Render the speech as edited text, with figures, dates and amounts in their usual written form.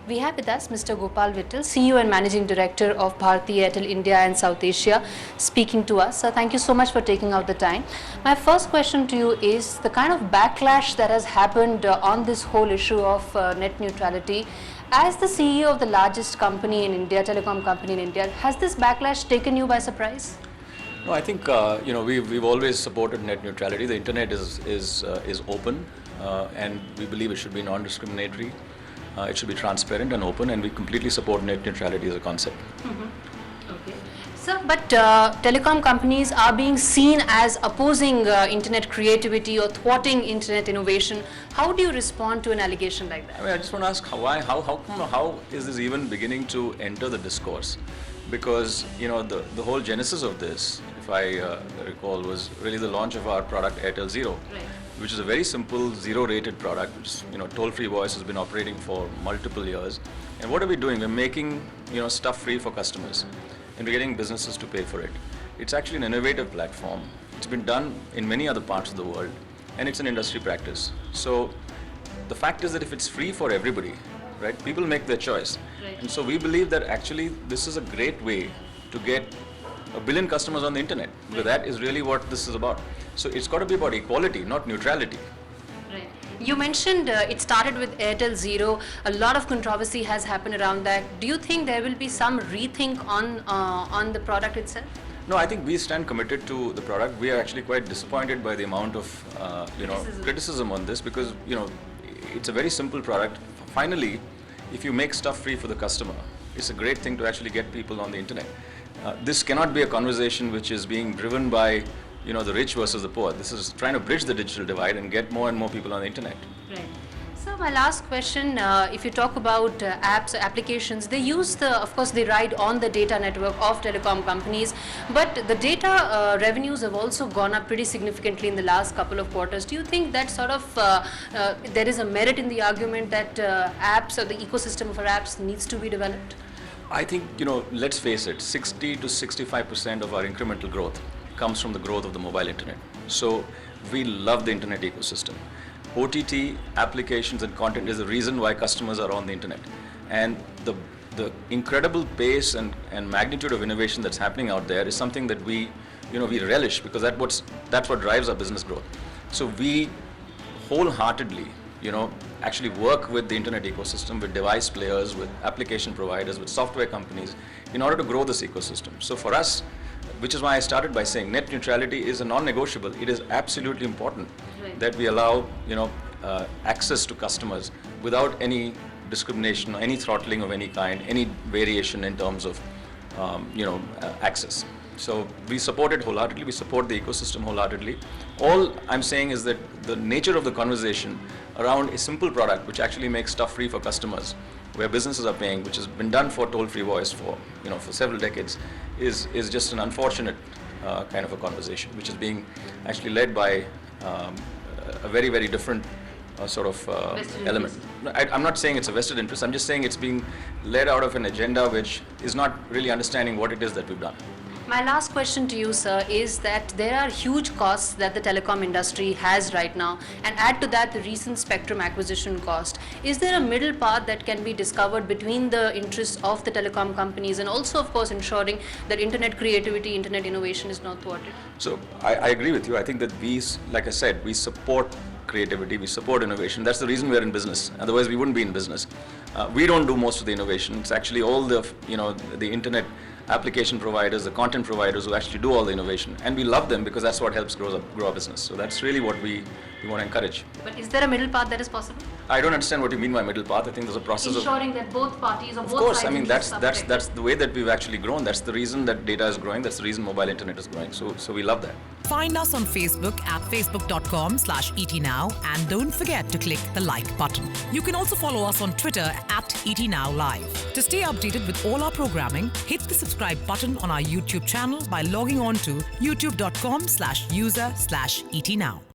We have with us Mr. Gopal Vittal, CEO and Managing Director of Bharti Airtel India and South Asia, speaking to us. So thank you so much for taking out the time. My first question to you is the kind of backlash that has happened on this whole issue of net neutrality. As the CEO of the largest company in India, telecom company in India, has this backlash taken you by surprise? No, I think we've always supported net neutrality. The internet is open, and we believe it should be non-discriminatory. It should be transparent and open, and we completely support net neutrality as a concept. Okay. Sir, but telecom companies are being seen as opposing internet creativity or thwarting internet innovation. How do you respond to an allegation like that? I mean, I just want to ask how is this even beginning to enter the discourse? Because the whole genesis of this, if I recall, was really the launch of our product Airtel Zero. Right. Which is a very simple zero-rated product, which toll-free voice has been operating for multiple years. And what are we doing? We're making stuff free for customers, and we're getting businesses to pay for it. It's actually an innovative platform. It's been done in many other parts of the world, and it's an industry practice. So the fact is that if it's free for everybody, right, people make their choice. Right. And so we believe that actually this is a great way to get 1 billion customers on the internet. Because that is really what this is about. So it's got to be about equality, not neutrality. Right. You mentioned it started with Airtel Zero. A lot of controversy has happened around that. Do you think there will be some rethink on the product itself? No, I think we stand committed to the product. We are actually quite disappointed by the amount of criticism on this, because it's a very simple product. Finally, if you make stuff free for the customer, it's a great thing to actually get people on the internet. This cannot be a conversation which is being driven by the rich versus the poor. This is trying to bridge the digital divide and get more and more people on the internet. Right. So my last question, if you talk about apps, applications, they use of course they ride on the data network of telecom companies, but the data revenues have also gone up pretty significantly in the last couple of quarters. Do you think that sort of, there is a merit in the argument that apps or the ecosystem for apps needs to be developed? I think, let's face it, 60 to 65% of our incremental growth comes from the growth of the mobile internet. So we love the internet ecosystem. OTT applications and content is the reason why customers are on the internet. And the incredible pace and magnitude of innovation that's happening out there is something that we relish, because that's what drives our business growth. So we wholeheartedly actually work with the internet ecosystem, with device players, with application providers, with software companies, in order to grow this ecosystem. So for us, which is why I started by saying net neutrality is a non-negotiable. It is absolutely important that we allow access to customers without any discrimination or any throttling of any kind, any variation in terms of access. So we support it wholeheartedly, we support the ecosystem wholeheartedly. All I'm saying is that the nature of the conversation around a simple product which actually makes stuff free for customers, where businesses are paying, which has been done for toll-free voice for several decades, is just an unfortunate kind of a conversation, which is being actually led by a very, very different sort of element. No, I'm not saying it's a vested interest, I'm just saying it's being led out of an agenda which is not really understanding what it is that we've done. My last question to you, sir, is that there are huge costs that the telecom industry has right now, and add to that the recent spectrum acquisition cost. Is there a middle path that can be discovered between the interests of the telecom companies and also, of course, ensuring that internet creativity, internet innovation is not thwarted? So I agree with you. I think that like I said, we support creativity, we support innovation. That's the reason we're in business. Otherwise, we wouldn't be in business. We don't do most of the innovation. It's actually all the internet application providers, the content providers who actually do all the innovation, and we love them because that's what helps grow our business. So that's really what we want to encourage. But is there a middle path that is possible? I don't understand what you mean by middle path. I think there's a process ensuring that both parties or both sides. Of course, I mean that's the way that we've actually grown. That's the reason that data is growing. That's the reason mobile internet is growing. So we love that. Find us on Facebook at facebook.com/etnow, and don't forget to click the like button. You can also follow us on Twitter at etnowlive. To stay updated with all our programming, hit the subscribe button on our YouTube channel by logging on to youtube.com/user/etnow.